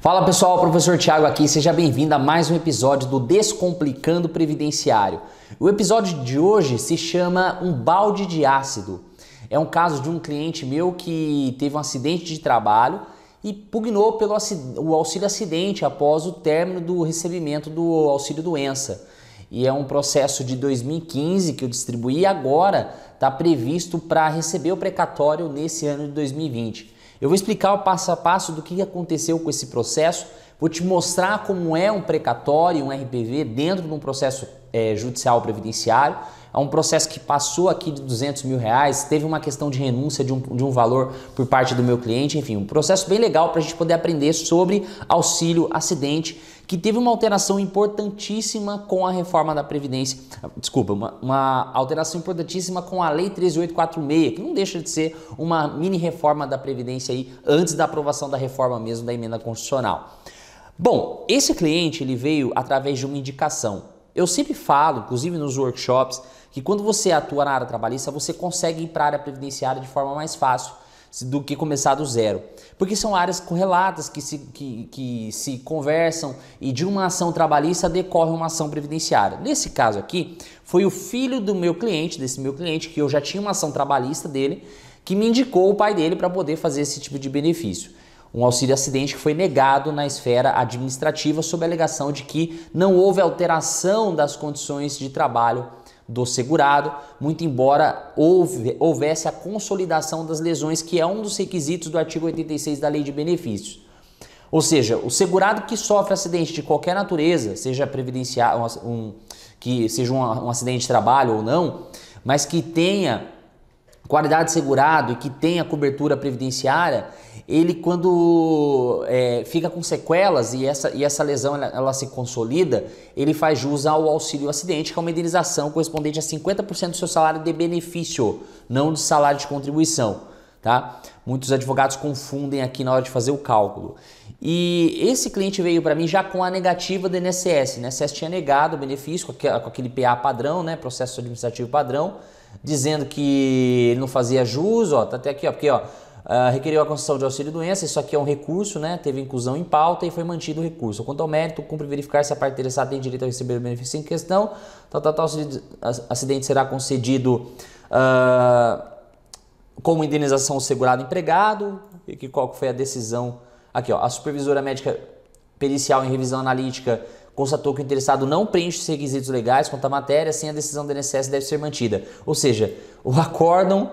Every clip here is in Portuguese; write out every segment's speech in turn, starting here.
Fala pessoal, professor Thiago aqui, seja bem-vindo a mais um episódio do Descomplicando Previdenciário. O episódio de hoje se chama Um Balde de Ácido. É um caso de um cliente meu que teve um acidente de trabalho e pugnou pelo auxílio acidente após o término do recebimento do auxílio doença. E é um processo de 2015 que eu distribuí e agora está previsto para receber o precatório nesse ano de 2020. Eu vou explicar o passo a passo do que aconteceu com esse processo, vou te mostrar como é um precatório, um RPV dentro de um processo judicial previdenciário. É um processo que passou aqui de R$200 mil, teve uma questão de renúncia de um valor por parte do meu cliente, enfim, um processo bem legal para a gente poder aprender sobre auxílio acidente, que teve uma alteração importantíssima com a reforma da Previdência, uma alteração importantíssima com a Lei 13.846, que não deixa de ser uma mini reforma da Previdência aí, antes da aprovação da reforma mesmo da emenda constitucional. Bom, esse cliente ele veio através de uma indicação. Eu sempre falo, inclusive nos workshops, que quando você atua na área trabalhista, você consegue ir para a área previdenciária de forma mais fácil do que começar do zero. Porque são áreas correlatas que se conversam e de uma ação trabalhista decorre uma ação previdenciária. Nesse caso aqui, foi o filho do meu cliente, desse meu cliente, que eu já tinha uma ação trabalhista dele, que me indicou o pai dele para poder fazer esse tipo de benefício. Um auxílio acidente que foi negado na esfera administrativa sob a alegação de que não houve alteração das condições de trabalho do segurado, muito embora houvesse a consolidação das lesões, que é um dos requisitos do artigo 86 da Lei de Benefícios. Ou seja, o segurado que sofre acidente de qualquer natureza, seja previdenciário, que seja um acidente de trabalho ou não, mas que tenha qualidade de segurado e que tenha cobertura previdenciária, ele quando fica com sequelas e essa lesão ela se consolida, ele faz jus ao auxílio acidente, que é uma indenização correspondente a 50% do seu salário de benefício, não de salário de contribuição, tá? Muitos advogados confundem aqui na hora de fazer o cálculo. E esse cliente veio para mim já com a negativa do INSS. O INSS tinha negado o benefício com aquele PA padrão, né, processo administrativo padrão, dizendo que ele não fazia jus, ó, tá até aqui, ó, porque ó, requeriu a concessão de auxílio doença, isso aqui é um recurso, né? Teve inclusão em pauta e foi mantido o recurso. Quanto ao mérito, cumpre verificar se a parte interessada tem direito a receber o benefício em questão. Acidente será concedido como indenização ao segurado empregado. E qual foi a decisão? Aqui, ó, a supervisora médica pericial em revisão analítica constatou que o interessado não preenche os requisitos legais quanto à matéria, assim a decisão do INSS deve ser mantida. Ou seja, o acórdão,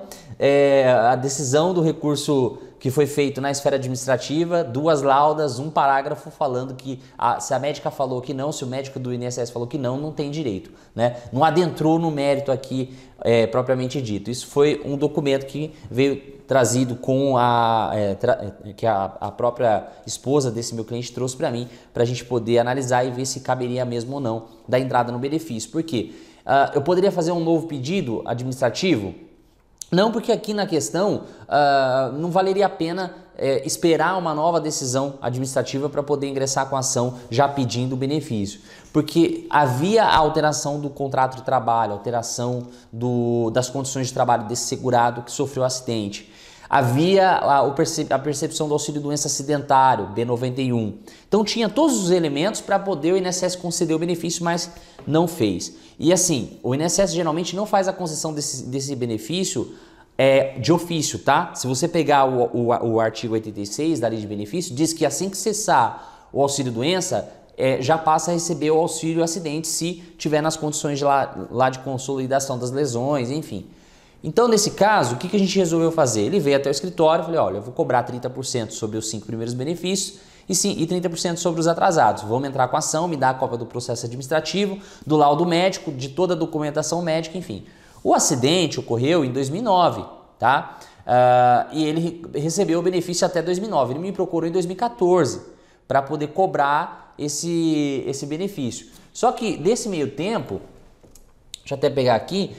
a decisão do recurso que foi feito na esfera administrativa, 2 laudas, um parágrafo falando que se a médica falou que não, se o médico do INSS falou que não tem direito, né? Não adentrou no mérito aqui propriamente dito. Isso foi um documento que veio trazido com que a própria esposa desse meu cliente trouxe para mim, para a gente poder analisar e ver se caberia mesmo ou não da entrada no benefício. Por quê? Eu poderia fazer um novo pedido administrativo? Não, porque aqui na questão não valeria a pena esperar uma nova decisão administrativa para poder ingressar com a ação já pedindo o benefício. Porque havia a alteração do contrato de trabalho, alteração das condições de trabalho desse segurado que sofreu acidente. Havia a percepção do auxílio doença acidentário, B91. Então tinha todos os elementos para poder o INSS conceder o benefício, mas não fez. E assim, o INSS geralmente não faz a concessão desse benefício de ofício, tá? Se você pegar o artigo 86 da Lei de Benefício, diz que assim que cessar o auxílio doença, já passa a receber o auxílio acidente se tiver nas condições lá de consolidação das lesões, enfim. Então, nesse caso, o que a gente resolveu fazer? Ele veio até o escritório e falei, olha, eu vou cobrar 30% sobre os 5 primeiros benefícios e 30% sobre os atrasados. Vamos entrar com a ação, me dá a cópia do processo administrativo, do laudo médico, de toda a documentação médica, enfim. O acidente ocorreu em 2009, tá? E ele recebeu o benefício até 2009. Ele me procurou em 2014 para poder cobrar esse benefício. Só que, nesse meio tempo, deixa eu até pegar aqui,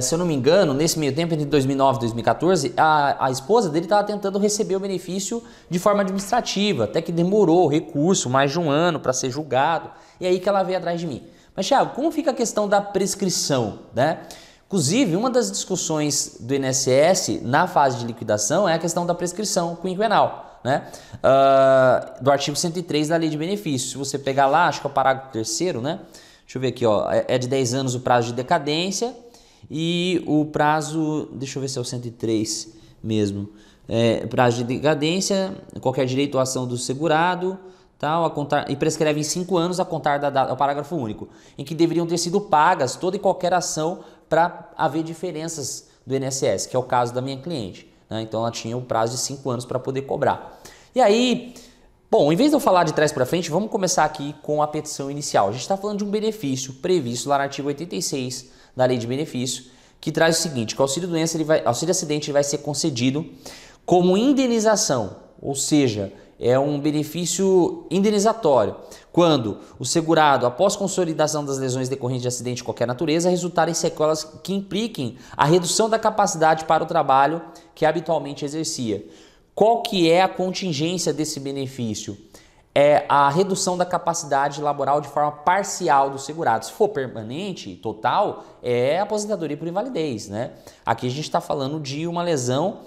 se eu não me engano, nesse meio tempo, entre 2009 e 2014, a esposa dele estava tentando receber o benefício de forma administrativa, até que demorou o recurso, mais de um ano para ser julgado, e aí que ela veio atrás de mim. Mas, Thiago, como fica a questão da prescrição, né? Inclusive, uma das discussões do INSS na fase de liquidação é a questão da prescrição quinquenal. né, do artigo 103 da Lei de Benefícios. Se você pegar lá, acho que é o parágrafo 3º, né? Deixa eu ver aqui, ó, é de 10 anos o prazo de decadência e o prazo, deixa eu ver se é o 103 mesmo, prazo de decadência, qualquer direito ou ação do segurado, tal, a contar, e prescreve em 5 anos a contar da data, é o parágrafo único, em que deveriam ter sido pagas toda e qualquer ação para haver diferenças do INSS, que é o caso da minha cliente, né? Então ela tinha o prazo de 5 anos para poder cobrar. E aí, bom, em vez de eu falar de trás para frente, vamos começar aqui com a petição inicial. A gente está falando de um benefício previsto lá no artigo 86 da Lei de Benefício, que traz o seguinte, que o auxílio-doença, auxílio-acidente vai ser concedido como indenização, ou seja, é um benefício indenizatório, quando o segurado, após consolidação das lesões decorrentes de acidente de qualquer natureza, resultar em sequelas que impliquem a redução da capacidade para o trabalho que habitualmente exercia. Qual que é a contingência desse benefício? É a redução da capacidade laboral de forma parcial do segurado. Se for permanente, total, é aposentadoria por invalidez, né? Aqui a gente está falando de uma lesão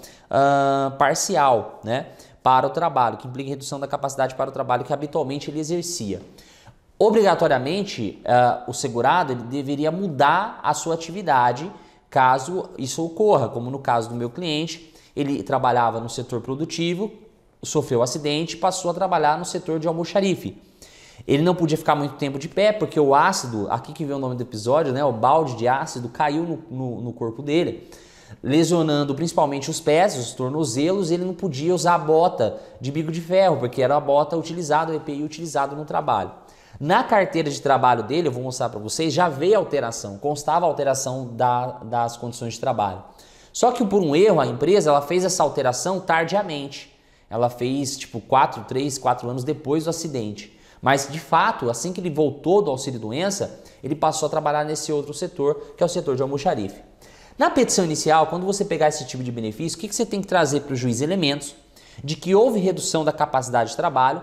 parcial, né, para o trabalho, que implica redução da capacidade para o trabalho que habitualmente ele exercia. Obrigatoriamente, o segurado ele deveria mudar a sua atividade caso isso ocorra, como no caso do meu cliente. Ele trabalhava no setor produtivo, sofreu um acidente e passou a trabalhar no setor de almoxarife. Ele não podia ficar muito tempo de pé, porque o ácido, aqui que vem o nome do episódio, né, o balde de ácido caiu no corpo dele, lesionando principalmente os pés, os tornozelos. Ele não podia usar a bota de bico de ferro, porque era a bota utilizada, o EPI utilizado no trabalho. Na carteira de trabalho dele, eu vou mostrar para vocês, já veio a alteração, constava a alteração das condições de trabalho. Só que por um erro, a empresa ela fez essa alteração tardiamente. Ela fez tipo 3, 4 anos depois do acidente. Mas de fato, assim que ele voltou do auxílio-doença, ele passou a trabalhar nesse outro setor, que é o setor de almoxarife. Na petição inicial, quando você pegar esse tipo de benefício, o que você tem que trazer para o juiz? Elementos de que houve redução da capacidade de trabalho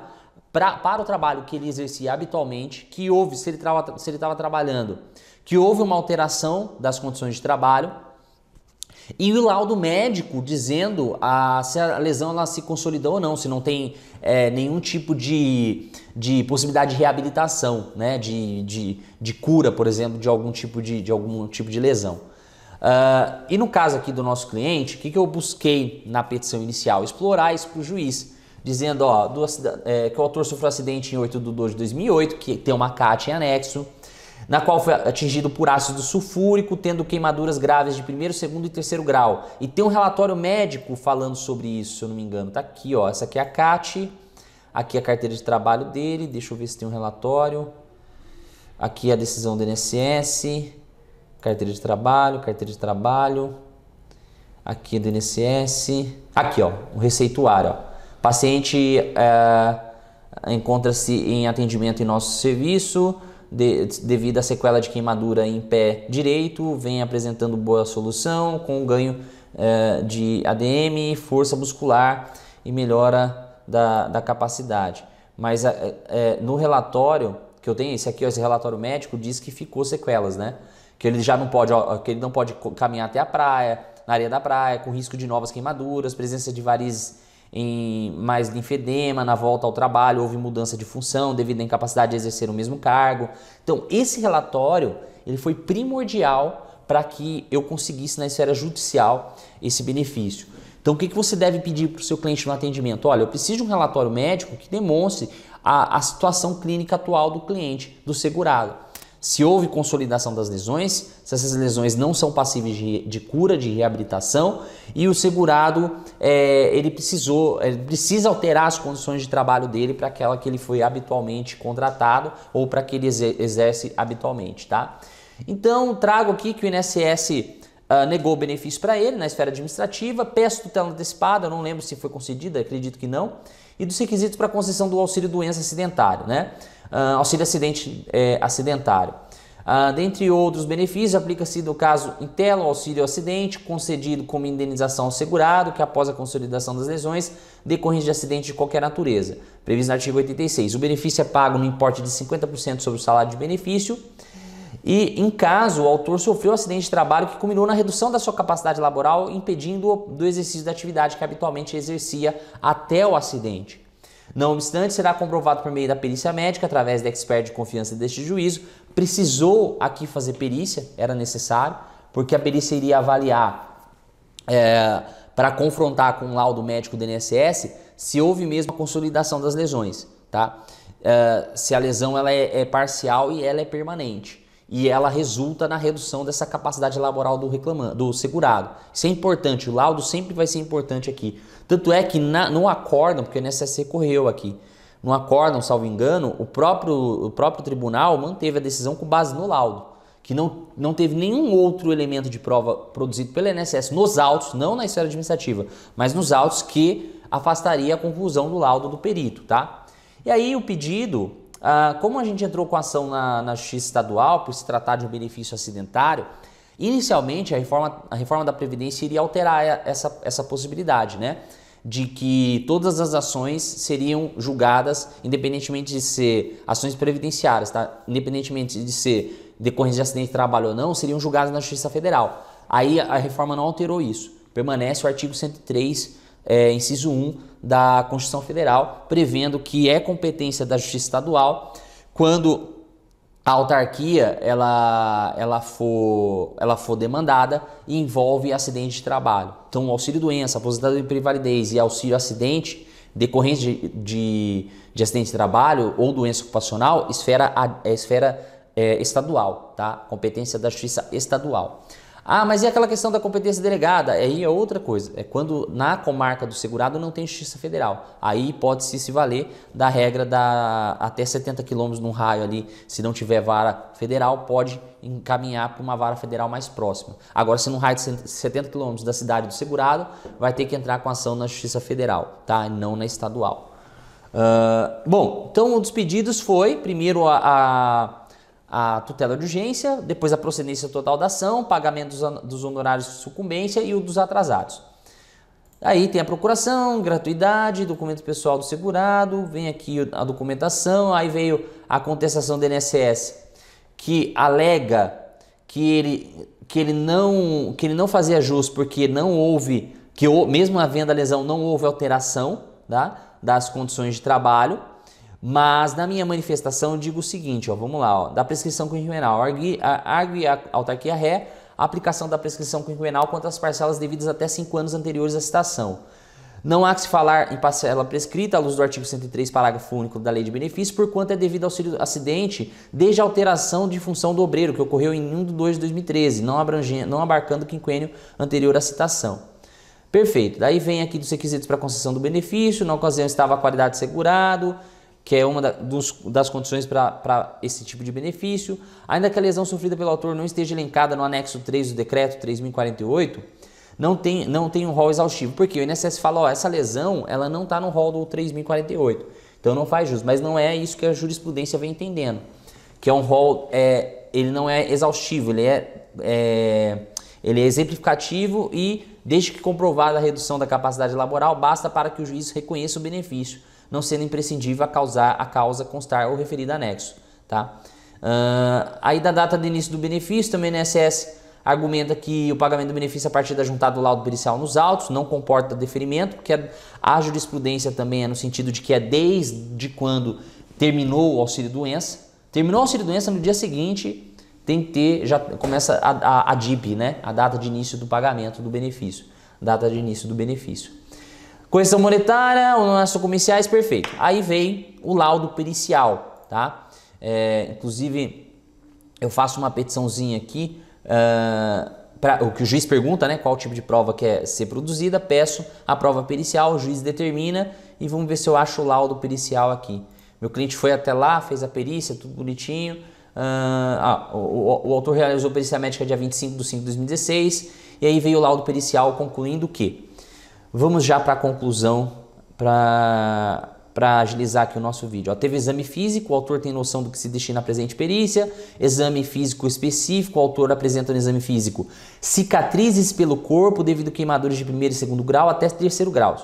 para o trabalho que ele exercia habitualmente, que houve, se ele estava trabalhando, que houve uma alteração das condições de trabalho, e o laudo médico dizendo se a lesão ela se consolidou ou não, se não tem nenhum tipo de possibilidade de reabilitação, né, de cura, por exemplo, de algum tipo de lesão. E no caso aqui do nosso cliente, o que eu busquei na petição inicial? Explorar isso para o juiz, dizendo que o autor sofreu acidente em 8/2/2008, que tem uma CAT em anexo, na qual foi atingido por ácido sulfúrico, tendo queimaduras graves de 1º, 2º e 3º grau. E tem um relatório médico falando sobre isso, se eu não me engano. Tá aqui, ó. Essa aqui é a CAT, aqui é a carteira de trabalho dele. Deixa eu ver se tem um relatório. Aqui é a decisão do INSS, carteira de trabalho. Aqui é do INSS. Aqui, ó, o receituário, ó. Paciente encontra-se em atendimento em nosso serviço, devido à sequela de queimadura em pé direito, vem apresentando boa solução, com ganho de ADM, força muscular e melhora da capacidade. Mas no relatório que eu tenho, esse relatório médico diz que ficou sequelas, né? Que ele já não pode, que ele não pode caminhar até a praia, na areia da praia, com risco de novas queimaduras, presença de varizes mais linfedema, na volta ao trabalho houve mudança de função devido à incapacidade de exercer o mesmo cargo. Então esse relatório ele foi primordial para que eu conseguisse na esfera judicial esse benefício. Então o que você deve pedir para o seu cliente no atendimento? Olha, eu preciso de um relatório médico que demonstre a situação clínica atual do cliente, do segurado. Se houve consolidação das lesões, se essas lesões não são passíveis de cura, de reabilitação, e o segurado ele precisa alterar as condições de trabalho dele para aquela que ele foi habitualmente contratado ou para que ele exerce habitualmente, tá? Então trago aqui que o INSS negou o benefício para ele na esfera administrativa, peço tutela antecipada, eu não lembro se foi concedida, acredito que não, e dos requisitos para concessão do auxílio doença acidentário, né? Auxílio acidente acidentário. Dentre outros benefícios, aplica-se no caso Intelo auxílio acidente, concedido como indenização ao segurado, que após a consolidação das lesões decorrentes de acidente de qualquer natureza, previsto no artigo 86. O benefício é pago no importe de 50% sobre o salário de benefício E em caso o autor sofreu um acidente de trabalho que culminou na redução da sua capacidade laboral, impedindo-o do exercício da atividade que habitualmente exercia até o acidente. Não obstante, será comprovado por meio da perícia médica, através da expert de confiança deste juízo. Precisou aqui fazer perícia, era necessário, porque a perícia iria avaliar, para confrontar com o laudo médico do INSS, se houve mesmo a consolidação das lesões, tá? Se a lesão ela é parcial e ela é permanente. E ela resulta na redução dessa capacidade laboral do segurado. Isso é importante, o laudo sempre vai ser importante aqui. Tanto é que no acórdão, porque o INSS recorreu aqui, no acórdão, salvo engano, o próprio tribunal manteve a decisão com base no laudo, que não teve nenhum outro elemento de prova produzido pelo INSS nos autos, não na esfera administrativa, mas nos autos, que afastaria a conclusão do laudo do perito, tá? E aí o pedido, como a gente entrou com a ação na Justiça Estadual por se tratar de um benefício acidentário, inicialmente a reforma da Previdência iria alterar essa possibilidade, né? De que todas as ações seriam julgadas, independentemente de ser ações previdenciárias, tá? Independentemente de ser decorrência de acidente de trabalho ou não, seriam julgadas na Justiça Federal. Aí a reforma não alterou isso. Permanece o artigo 103, inciso 1 da Constituição Federal, prevendo que é competência da Justiça Estadual quando a autarquia ela for demandada e envolve acidente de trabalho. Então, o auxílio-doença, aposentadoria por invalidez e auxílio-acidente, decorrência de acidente de trabalho ou doença ocupacional, esfera estadual, tá? Competência da Justiça Estadual. Mas e aquela questão da competência delegada? Aí é outra coisa. É quando na comarca do segurado não tem Justiça Federal. Aí pode-se se valer da regra até 70 quilômetros num raio ali. Se não tiver vara federal, pode encaminhar para uma vara federal mais próxima. Agora, se num raio de 70 quilômetros da cidade do segurado, vai ter que entrar com ação na Justiça Federal, tá? Não na estadual. Bom, então um dos pedidos foi, primeiro, a tutela de urgência, depois a procedência total da ação, pagamento dos honorários de sucumbência e o dos atrasados. Aí tem a procuração, gratuidade, documento pessoal do segurado, vem aqui a documentação, aí veio a contestação do INSS, que alega que ele não fazia jus porque não houve, mesmo havendo a lesão, não houve alteração, tá, das condições de trabalho. Mas na minha manifestação eu digo o seguinte, vamos lá, da prescrição quinquenal, argue a autarquia ré a aplicação da prescrição quinquenal quanto às parcelas devidas até 5 anos anteriores à citação. Não há que se falar em parcela prescrita à luz do artigo 103, parágrafo único da Lei de Benefício, porquanto é devido ao auxílio acidente desde a alteração de função do obreiro, que ocorreu em 1 de 2 de 2013, não abarcando o quinquênio anterior à citação. Perfeito, daí vem aqui dos requisitos para concessão do benefício, na ocasião estava a qualidade de segurado, que é uma das condições para esse tipo de benefício. Ainda que a lesão sofrida pelo autor não esteja elencada no anexo 3 do decreto 3.048, não tem um rol exaustivo. Porque o INSS fala, essa lesão ela não está no rol do 3.048, então não faz jus. Mas não é isso que a jurisprudência vem entendendo, que é um rol, ele não é exaustivo, ele é exemplificativo e, desde que comprovada a redução da capacidade laboral, basta para que o juiz reconheça o benefício, não sendo imprescindível a causa constar ou referida anexo, tá? Aí da data de início do benefício, também o INSS argumenta que o pagamento do benefício a partir da juntada do laudo pericial nos autos não comporta deferimento, porque a jurisprudência também é no sentido de que é desde quando terminou o auxílio-doença. Terminou o auxílio-doença, no dia seguinte tem que ter, já começa a DIP, né? A data de início do pagamento do benefício. Data de início do benefício. Correção monetária, honorários comerciais, perfeito. Aí vem o laudo pericial, tá? Inclusive, eu faço uma petiçãozinha aqui, o que o juiz pergunta, né? Qual tipo de prova quer ser produzida, peço a prova pericial, o juiz determina e vamos ver se eu acho o laudo pericial aqui. Meu cliente foi até lá, fez a perícia, tudo bonitinho. O autor realizou a perícia médica dia 25 de 5 de 2016 e aí veio o laudo pericial concluindo o quê? Vamos já para a conclusão, para agilizar aqui o nosso vídeo. Teve exame físico, o autor tem noção do que se destina à presente perícia. Exame físico específico, o autor apresenta no exame físico cicatrizes pelo corpo devido a queimaduras de 1º e 2º grau até 3º grau.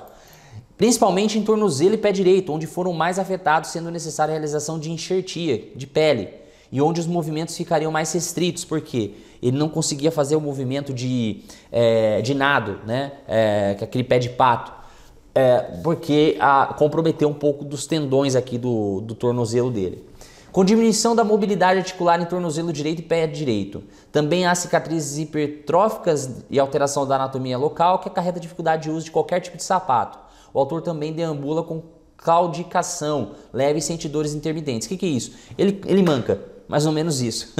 Principalmente em tornozelo e pé direito, onde foram mais afetados, sendo necessária a realização de enxertia de pele. e onde os movimentos ficariam mais restritos, porque ele não conseguia fazer o movimento de nado, né? Que é aquele pé de pato, porque comprometeu um pouco dos tendões aqui do tornozelo dele. Com diminuição da mobilidade articular em tornozelo direito e pé direito. Também há cicatrizes hipertróficas e alteração da anatomia local que acarreta dificuldade de uso de qualquer tipo de sapato. O autor também deambula com claudicação leve e sente dores intermitentes. O que é isso? Ele manca, mais ou menos isso.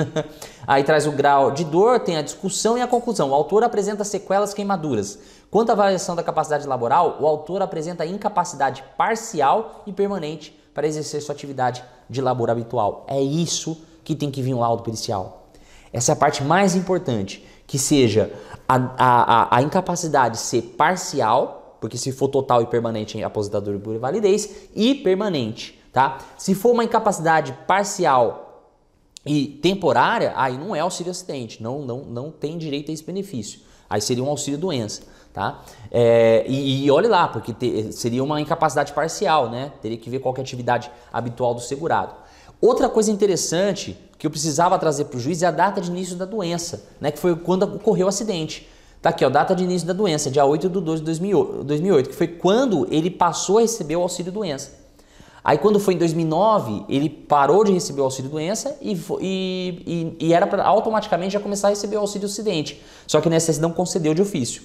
Aí traz o grau de dor, tem a discussão e a conclusão. O autor apresenta sequelas queimaduras. Quanto à avaliação da capacidade laboral, o autor apresenta incapacidade parcial e permanente para exercer sua atividade de labor habitual. É isso que tem que vir um laudo pericial. Essa é a parte mais importante, que seja a incapacidade ser parcial, porque se for total e permanente é aposentadoria por invalidez, e permanente, tá? Se for uma incapacidade parcial e temporária, aí não é auxílio acidente, não tem direito a esse benefício. Aí seria um auxílio doença, tá? E olhe lá, porque seria uma incapacidade parcial, né? Teria que ver qual que é a atividade habitual do segurado. Outra coisa interessante que eu precisava trazer para o juiz é a data de início da doença, né? Que foi quando ocorreu o acidente. Tá aqui, ó, data de início da doença, dia 8/2/2008, que foi quando ele passou a receber o auxílio doença. Aí quando foi em 2009, ele parou de receber o auxílio doença e era para automaticamente já começar a receber o auxílio acidente. Só que o INSS não concedeu de ofício.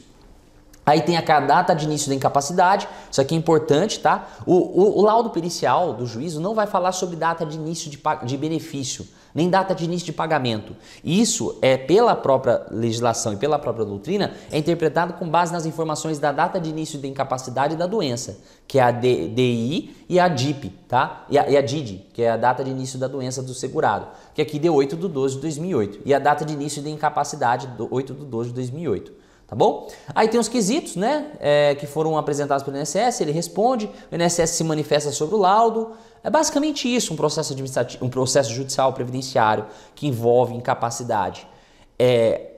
Aí tem a data de início da incapacidade, isso aqui é importante, tá? O laudo pericial do juízo não vai falar sobre data de início de benefício, nem data de início de pagamento. Isso pela própria legislação e pela própria doutrina, é interpretado com base nas informações da data de início da incapacidade e da doença, que é a DI e a DIP, tá? E a DID, que é a data de início da doença do segurado, que aqui deu 8/12/2008, e a data de início da incapacidade, 8/12/2008. Tá bom? Aí tem os quesitos, né, que foram apresentados pelo INSS, ele responde, o INSS se manifesta sobre o laudo. É basicamente isso, um processo administrativo, um processo judicial previdenciário que envolve incapacidade.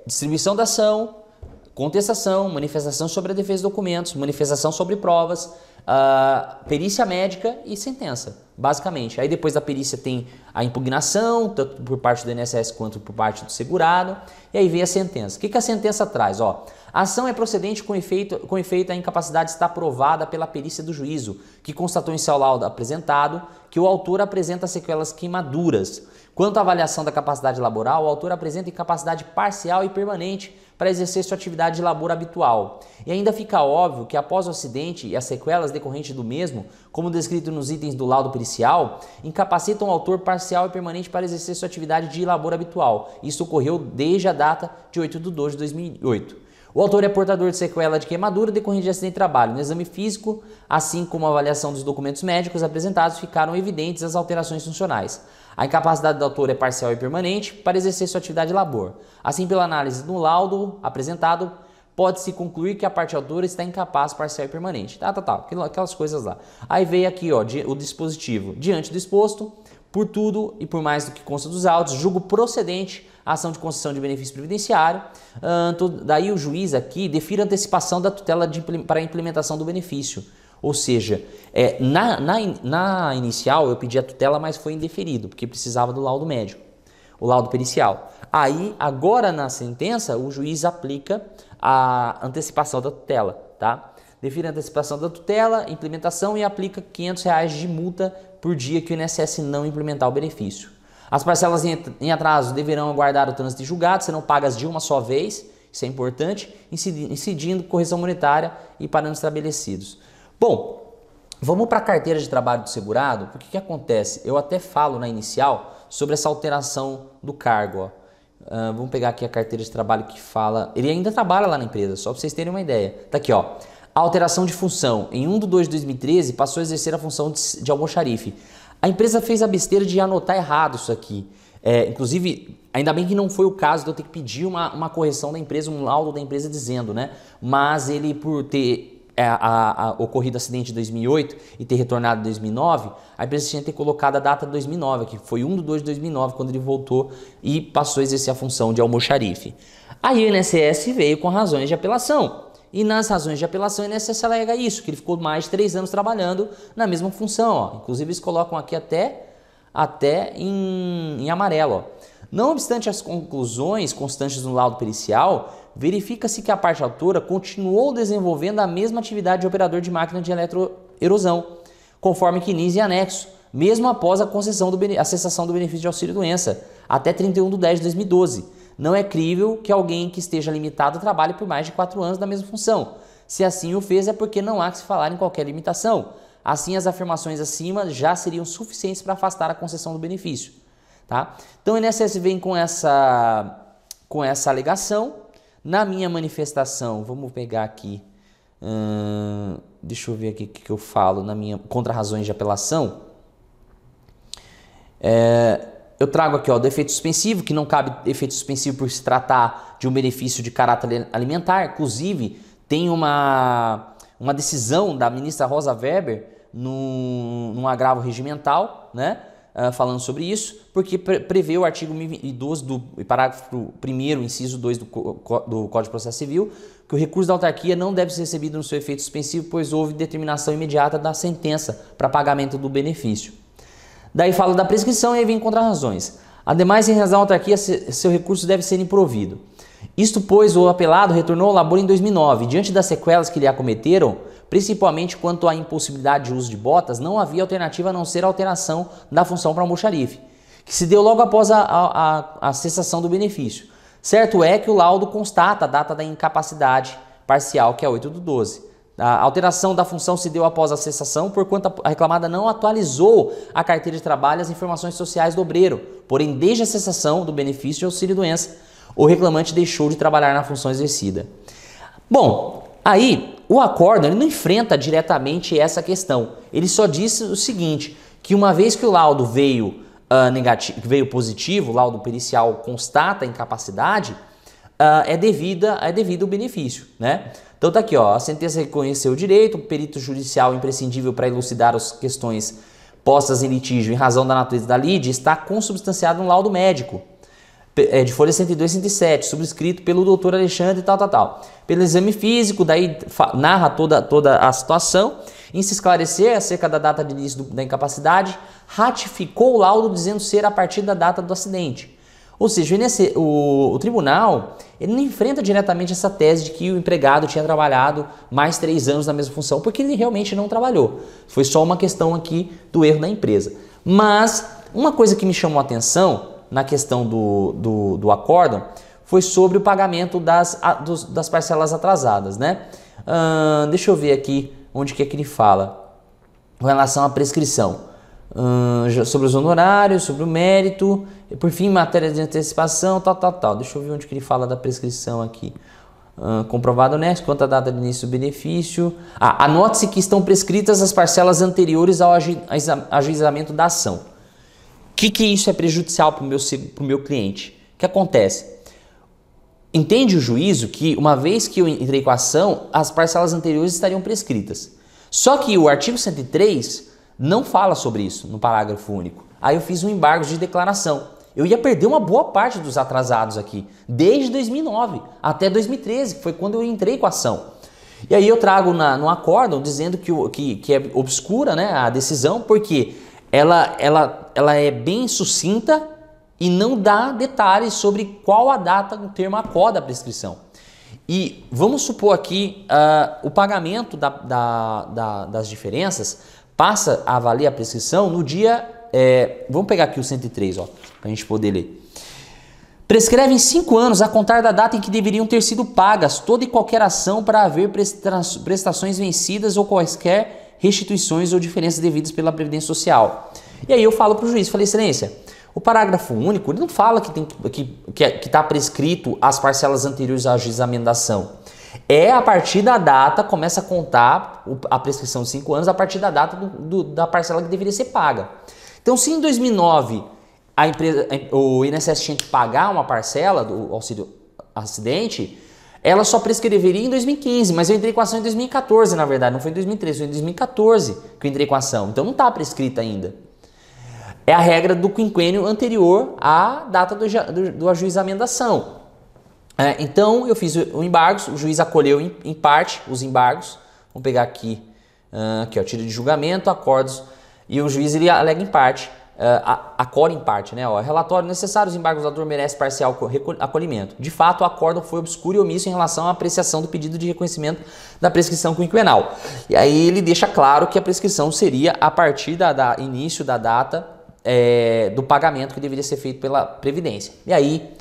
Distribuição da ação, contestação, manifestação sobre a defesa de documentos, manifestação sobre provas, perícia médica e sentença, basicamente. Aí depois da perícia tem a impugnação, tanto por parte do INSS quanto por parte do segurado, e aí vem a sentença. O que a sentença traz? Ó, a ação é procedente com efeito a incapacidade está provada pela perícia do juízo, que constatou em seu laudo apresentado que o autor apresenta sequelas queimaduras. Quanto à avaliação da capacidade laboral, o autor apresenta incapacidade parcial e permanente para exercer sua atividade de labor habitual. E ainda fica óbvio que após o acidente e as sequelas decorrentes do mesmo, como descrito nos itens do laudo pericial, incapacitam o autor parcial e permanente para exercer sua atividade de labor habitual. Isso ocorreu desde a data de 8/12/2008. O autor é portador de sequela de queimadura decorrente de acidente de trabalho. No exame físico, assim como a avaliação dos documentos médicos apresentados, ficaram evidentes as alterações funcionais. A incapacidade do autor é parcial e permanente para exercer sua atividade de labor. Assim, pela análise no laudo apresentado, pode-se concluir que a parte autora está incapaz, parcial e permanente. Aquelas coisas lá. Aí veio aqui, ó, o dispositivo. Diante do exposto, por tudo e por mais do que consta dos autos, julgo procedente a ação de concessão de benefício previdenciário. Daí o juiz aqui define a antecipação da tutela para a implementação do benefício. Ou seja, na inicial eu pedi a tutela, mas foi indeferido, porque precisava do laudo médico, o laudo pericial. Aí, agora na sentença, o juiz aplica a antecipação da tutela, tá? Define a antecipação da tutela, implementação e aplica R$500 de multa por dia que o INSS não implementar o benefício. As parcelas em atraso deverão aguardar o trânsito de julgado, serão pagas de uma só vez, isso é importante, incidindo correção monetária e parâmetros estabelecidos. Bom, vamos para a carteira de trabalho do segurado. O que acontece? Eu até falo na inicial sobre essa alteração do cargo. Ó. Vamos pegar aqui a carteira de trabalho que fala... Ele ainda trabalha lá na empresa, só para vocês terem uma ideia. Tá aqui, ó. A alteração de função. Em 1/2/2013, passou a exercer a função de almoxarife. A empresa fez a besteira de anotar errado isso aqui. Inclusive, ainda bem que não foi o caso de eu ter que pedir uma correção da empresa, um laudo da empresa dizendo, né? Mas ele, por ter ocorrido acidente em 2008 e ter retornado em 2009, a empresa tinha que ter colocado a data de 2009, que foi 1/2/2009, quando ele voltou e passou a exercer a função de almoxarife. Aí o INSS veio com razões de apelação. E nas razões de apelação, o INSS alega isso, que ele ficou mais de 3 anos trabalhando na mesma função. Ó. Inclusive, eles colocam aqui até até em amarelo. Ó. Não obstante as conclusões constantes no laudo pericial, verifica-se que a parte autora continuou desenvolvendo a mesma atividade de operador de máquina de eletroerosão, conforme que inicia em anexo, mesmo após a cessação do benefício de auxílio-doença, até 31/10/2012. Não é crível que alguém que esteja limitado trabalhe por mais de 4 anos na mesma função. Se assim o fez, é porque não há que se falar em qualquer limitação. Assim, as afirmações acima já seriam suficientes para afastar a concessão do benefício. Tá? Então, o INSS vem com essa alegação. Na minha manifestação, vamos pegar aqui, deixa eu ver aqui o que eu falo na minha contra-razões de apelação. Eu trago aqui, ó, do efeito suspensivo, que não cabe efeito suspensivo por se tratar de um benefício de caráter alimentar. Inclusive, tem uma decisão da ministra Rosa Weber num agravo regimental, né, falando sobre isso, porque prevê o artigo 1012 do parágrafo 1º, inciso 2 do Código de Processo Civil, que o recurso da autarquia não deve ser recebido no seu efeito suspensivo, pois houve determinação imediata da sentença para pagamento do benefício. Daí fala da prescrição e aí vem contra-razões. Ademais, em razão da autarquia, seu recurso deve ser improvido. Isto pois, o apelado retornou ao labor em 2009. Diante das sequelas que lhe acometeram, principalmente quanto à impossibilidade de uso de botas, não havia alternativa a não ser a alteração da função para almoxarife, que se deu logo após a cessação do benefício. Certo é que o laudo constata a data da incapacidade parcial, que é 8/12. A alteração da função se deu após a cessação, porquanto a reclamada não atualizou a carteira de trabalho e as informações sociais do obreiro. Porém, desde a cessação do benefício de auxílio-doença, o reclamante deixou de trabalhar na função exercida. Bom, aí o acórdão ele não enfrenta diretamente essa questão. Ele só disse o seguinte, que uma vez que o laudo veio positivo, o laudo pericial constata a incapacidade, é devido o benefício, né? Então tá aqui, ó, a sentença reconheceu o direito, o perito judicial imprescindível para elucidar as questões postas em litígio em razão da natureza da lide está consubstanciado no laudo médico, de folha 102 e 107, subscrito pelo doutor Alexandre tal. Pelo exame físico, daí narra toda a situação, em se esclarecer acerca da data de início da incapacidade, ratificou o laudo dizendo ser a partir da data do acidente. Ou seja, o tribunal ele não enfrenta diretamente essa tese de que o empregado tinha trabalhado mais 3 anos na mesma função, porque ele realmente não trabalhou. Foi só uma questão aqui do erro da empresa. Mas uma coisa que me chamou a atenção na questão do acórdão foi sobre o pagamento das parcelas atrasadas, né? Deixa eu ver aqui onde que é que ele fala com relação à prescrição. Sobre os honorários, sobre o mérito, por fim, matéria de antecipação, tal. Deixa eu ver onde que ele fala da prescrição aqui. Comprovado honesto, quanto à data de início do benefício. Anote-se que estão prescritas as parcelas anteriores ao ajuizamento da ação. O que isso é prejudicial para o meu cliente? O que acontece? Entende o juízo que, uma vez que eu entrei com a ação, as parcelas anteriores estariam prescritas. Só que o artigo 103 não fala sobre isso no parágrafo único. Aí eu fiz um embargo de declaração. Eu ia perder uma boa parte dos atrasados aqui, desde 2009 até 2013, que foi quando eu entrei com a ação. E aí eu trago no acórdão dizendo que é obscura, né, a decisão, porque ela é bem sucinta e não dá detalhes sobre qual a data do termo ACO da prescrição. E vamos supor aqui o pagamento das diferenças passa a valer a prescrição no dia... vamos pegar aqui o 103, para a gente poder ler. Prescreve em 5 anos a contar da data em que deveriam ter sido pagas toda e qualquer ação para haver prestações vencidas ou quaisquer restituições ou diferenças devidas pela Previdência Social. E aí eu falo para o juiz, falei, excelência, o parágrafo único ele não fala que está prescrito as parcelas anteriores ao ajuizamento da ação. É a partir da data, começa a contar a prescrição de 5 anos a partir da data da parcela que deveria ser paga. Então, se em 2009 o INSS tinha que pagar uma parcela do auxílio acidente, ela só prescreveria em 2015, mas eu entrei com a ação em 2014, na verdade, não foi em 2013, foi em 2014 que eu entrei com a ação, então não está prescrita ainda. É a regra do quinquênio anterior à data do ajuizamento da ação. Então eu fiz o embargo, o juiz acolheu em parte os embargos. Vamos pegar aqui, ó, tira de julgamento, acordos, e o juiz ele alega em parte acorda em parte, né? Ó, relatório necessário, os embargos do acusador merece parcial acolhimento. De fato, o acórdão foi obscuro e omisso em relação à apreciação do pedido de reconhecimento da prescrição quinquenal. E aí ele deixa claro que a prescrição seria a partir da início da data do pagamento que deveria ser feito pela Previdência. E aí,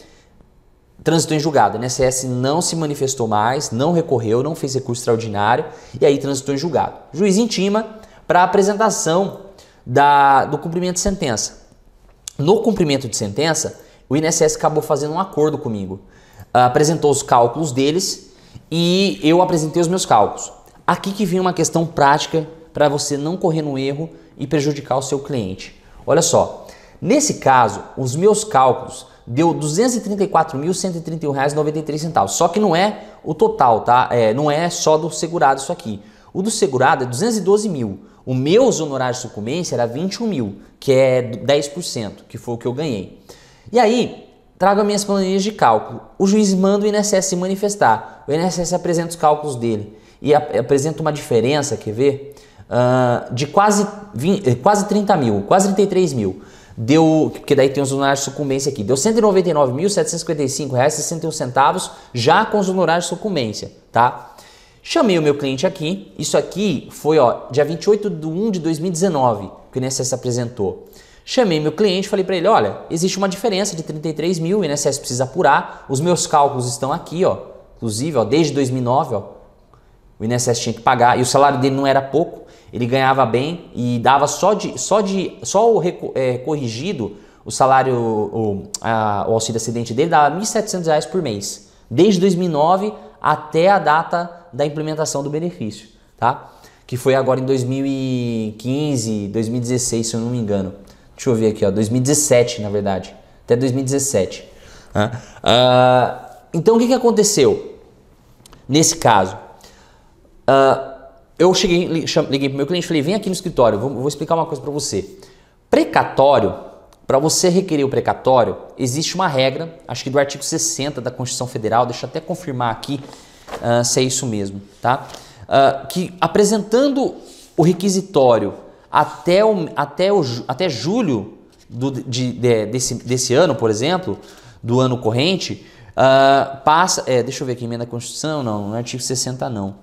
transitou em julgado. O INSS não se manifestou mais, não recorreu, não fez recurso extraordinário e aí transitou em julgado. O juiz intima para apresentação do cumprimento de sentença. No cumprimento de sentença, o INSS acabou fazendo um acordo comigo. Apresentou os cálculos deles e eu apresentei os meus cálculos. Aqui que vem uma questão prática para você não correr no erro e prejudicar o seu cliente. Olha só, nesse caso, os meus cálculos deu R$ 234.131,93. Só que não é o total, tá? Não é só do segurado isso aqui. O do segurado é 212 mil. O meu honorário de sucumbência era 21 mil, que é 10%, que foi o que eu ganhei. E aí, trago as minhas planilhas de cálculo. O juiz manda o INSS se manifestar. O INSS apresenta os cálculos dele e apresenta uma diferença, quer ver? De quase 30 mil, quase 33 mil. Deu, porque daí tem os honorários de sucumbência aqui, deu R$ 199.755,61 já com os honorários de sucumbência, tá? Chamei o meu cliente aqui, isso aqui foi dia 28/1/2019 que o INSS apresentou. Chamei meu cliente, falei para ele, olha, existe uma diferença de 33 mil, o INSS precisa apurar, os meus cálculos estão aqui, inclusive desde 2009, o INSS tinha que pagar e o salário dele não era pouco, ele ganhava bem e dava só o corrigido, o salário, o auxílio acidente dele dava R$ 1.700 por mês, desde 2009 até a data da implementação do benefício, tá? Que foi agora em 2015, 2016, se eu não me engano. Deixa eu ver aqui, 2017, na verdade, até 2017. Então, o que aconteceu nesse caso? Eu liguei pro meu cliente e falei, vem aqui no escritório, vou explicar uma coisa para você. Precatório, para você requerer o precatório, existe uma regra, acho que do artigo 60 da Constituição Federal, deixa eu até confirmar aqui se é isso mesmo, tá? Que apresentando o requisitório até julho desse ano, por exemplo, do ano corrente, deixa eu ver aqui, emenda da Constituição, não é artigo 60 não.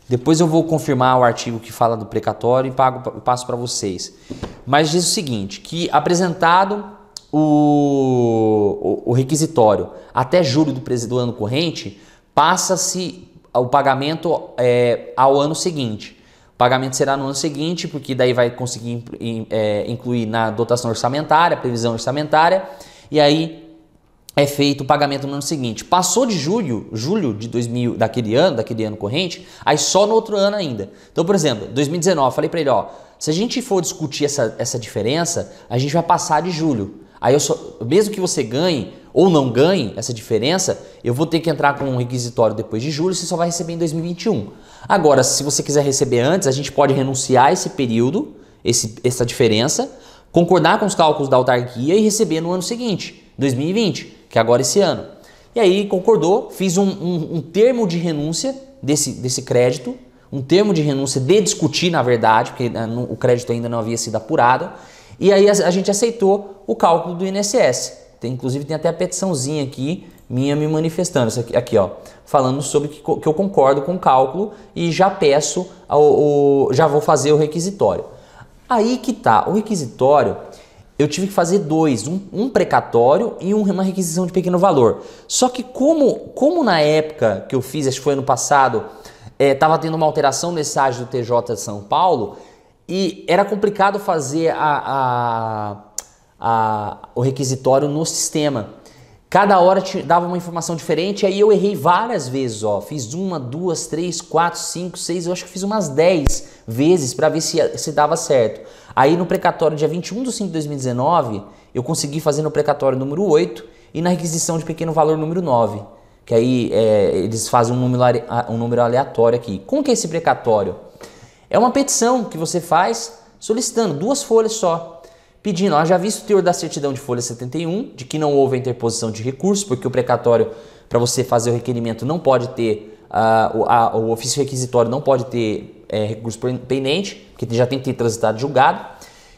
Depois eu vou confirmar o artigo que fala do precatório e passo para vocês. Mas diz o seguinte, que apresentado o requisitório até julho do ano corrente, passa-se o pagamento ao ano seguinte. O pagamento será no ano seguinte, porque daí vai conseguir incluir na dotação orçamentária, previsão orçamentária, e aí é feito o pagamento no ano seguinte. Passou de julho de 2000, daquele ano corrente, aí só no outro ano ainda. Então, por exemplo, 2019, falei para ele, se a gente for discutir essa diferença, a gente vai passar de julho. Aí mesmo que você ganhe ou não ganhe essa diferença, eu vou ter que entrar com um requisitório depois de julho, você só vai receber em 2021. Agora, se você quiser receber antes, a gente pode renunciar esse período, essa diferença, concordar com os cálculos da autarquia e receber no ano seguinte, 2020. Que é agora esse ano. E aí concordou, fiz um termo de renúncia desse crédito, um termo de renúncia de discutir, na verdade, porque o crédito ainda não havia sido apurado, e aí a gente aceitou o cálculo do INSS. Inclusive tem até a petiçãozinha aqui, minha me manifestando, isso aqui falando sobre que eu concordo com o cálculo e já peço, já vou fazer o requisitório. Aí que tá, o requisitório, eu tive que fazer dois, um precatório e uma requisição de pequeno valor. Só que como na época que eu fiz, acho que foi ano passado, estava tendo uma alteração nesse estágio do TJ de São Paulo e era complicado fazer o requisitório no sistema. Cada hora dava uma informação diferente, aí eu errei várias vezes, fiz 1, 2, 3, 4, 5, 6, eu acho que fiz umas 10 vezes para ver se dava certo. Aí no precatório, dia 21/5/2019, eu consegui fazer no precatório número 8 e na requisição de pequeno valor número 9, que aí eles fazem um número aleatório aqui. Como que é esse precatório? É uma petição que você faz solicitando 2 folhas só. Pedindo, já visto o teor da certidão de folha 71, de que não houve a interposição de recurso, porque o precatório, para você fazer o requerimento, não pode ter, o ofício requisitório não pode ter recurso pendente, porque já tem que ter transitado julgado.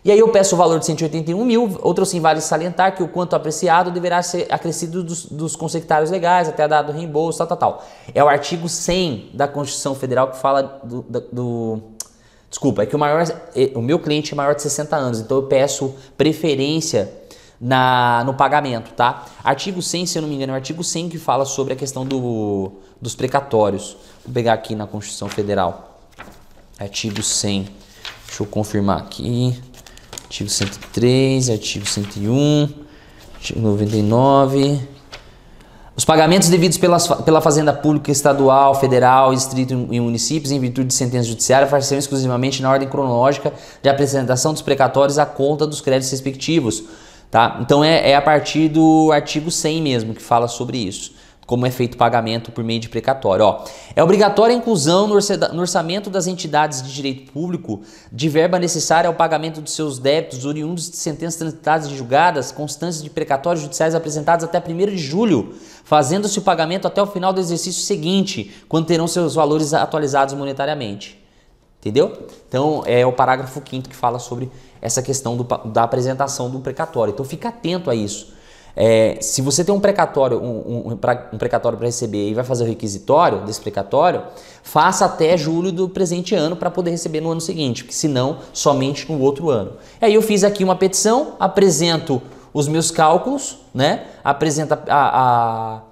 E aí eu peço o valor de 181 mil, outro sim vale salientar que o quanto apreciado deverá ser acrescido dos consectários legais até a data do reembolso, tal. É o artigo 100 da Constituição Federal que fala Desculpa, é que o meu cliente é maior de 60 anos, então eu peço preferência no pagamento, tá? Artigo 100, se eu não me engano, é o artigo 100 que fala sobre a questão dos precatórios. Vou pegar aqui na Constituição Federal. Artigo 100. Deixa eu confirmar aqui. Artigo 103, artigo 101, artigo 99. Os pagamentos devidos pela Fazenda Pública Estadual, Federal, Distrito e Municípios em virtude de sentença judiciária far-se-ão exclusivamente na ordem cronológica de apresentação dos precatórios à conta dos créditos respectivos. Tá? Então é a partir do artigo 100 mesmo que fala sobre isso. Como é feito o pagamento por meio de precatório. Ó, é obrigatória a inclusão no orçamento das entidades de direito público de verba necessária ao pagamento dos seus débitos oriundos de sentenças transitadas e julgadas, constantes de precatórios judiciais apresentados até 1º de julho, fazendo-se o pagamento até o final do exercício seguinte, quando terão seus valores atualizados monetariamente. Entendeu? Então é o parágrafo 5º que fala sobre essa questão da apresentação do precatório. Então fica atento a isso. Se você tem um precatório, um precatório para receber e vai fazer o requisitório desse precatório, faça até julho do presente ano para poder receber no ano seguinte, porque senão somente no outro ano. E aí eu fiz aqui uma petição, apresento os meus cálculos, né? Apresento a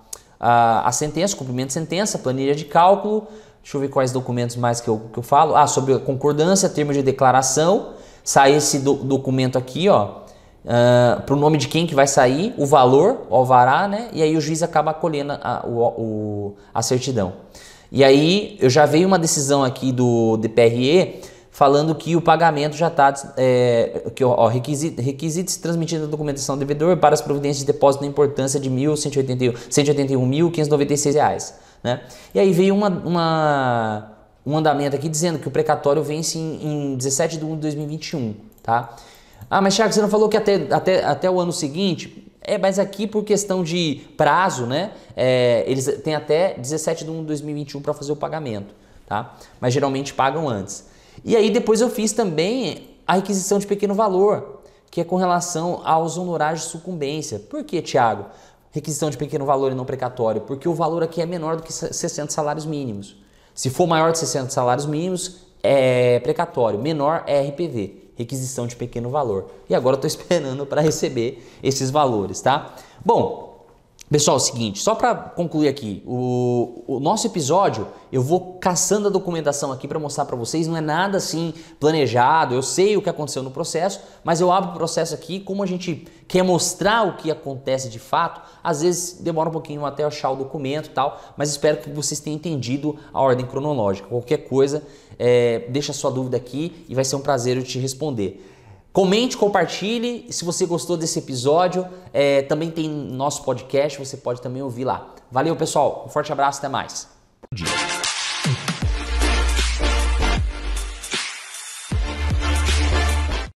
sentença, cumprimento de sentença, planilha de cálculo. Deixa eu ver quais documentos mais que eu falo. Sobre a concordância, termo de declaração. Sai esse documento aqui, ó. Para o nome de quem que vai sair, o valor, o alvará, né? E aí o juiz acaba acolhendo a certidão. E aí eu já veio uma decisão aqui do DPRE falando que o pagamento já está, requisitos transmitidos da documentação do devedor para as providências de depósito na importância de R$ 181.596, né? E aí veio um andamento aqui dizendo que o precatório vence em 17 de 1 de 2021, tá? Ah, mas Thiago, você não falou que até o ano seguinte? Mas aqui por questão de prazo, né? Eles têm até 17 de 1 de 2021 para fazer o pagamento, tá? Mas geralmente pagam antes. E aí depois eu fiz também a requisição de pequeno valor, que é com relação aos honorários de sucumbência. Por que, Thiago? Requisição de pequeno valor e não precatório? Porque o valor aqui é menor do que 60 salários mínimos. Se for maior de 60 salários mínimos, é precatório. Menor é RPV. Requisição de pequeno valor. E agora eu estou esperando para receber esses valores, tá? Bom, pessoal, é o seguinte, só para concluir aqui, o nosso episódio, eu vou caçando a documentação aqui para mostrar para vocês, não é nada assim planejado, eu sei o que aconteceu no processo, mas eu abro o processo aqui, como a gente quer mostrar o que acontece de fato, às vezes demora um pouquinho até achar o documento e tal, mas espero que vocês tenham entendido a ordem cronológica. Qualquer coisa, deixa sua dúvida aqui e vai ser um prazer eu te responder. Comente, compartilhe, se você gostou desse episódio, também tem nosso podcast, você pode também ouvir lá. Valeu, pessoal, um forte abraço, até mais.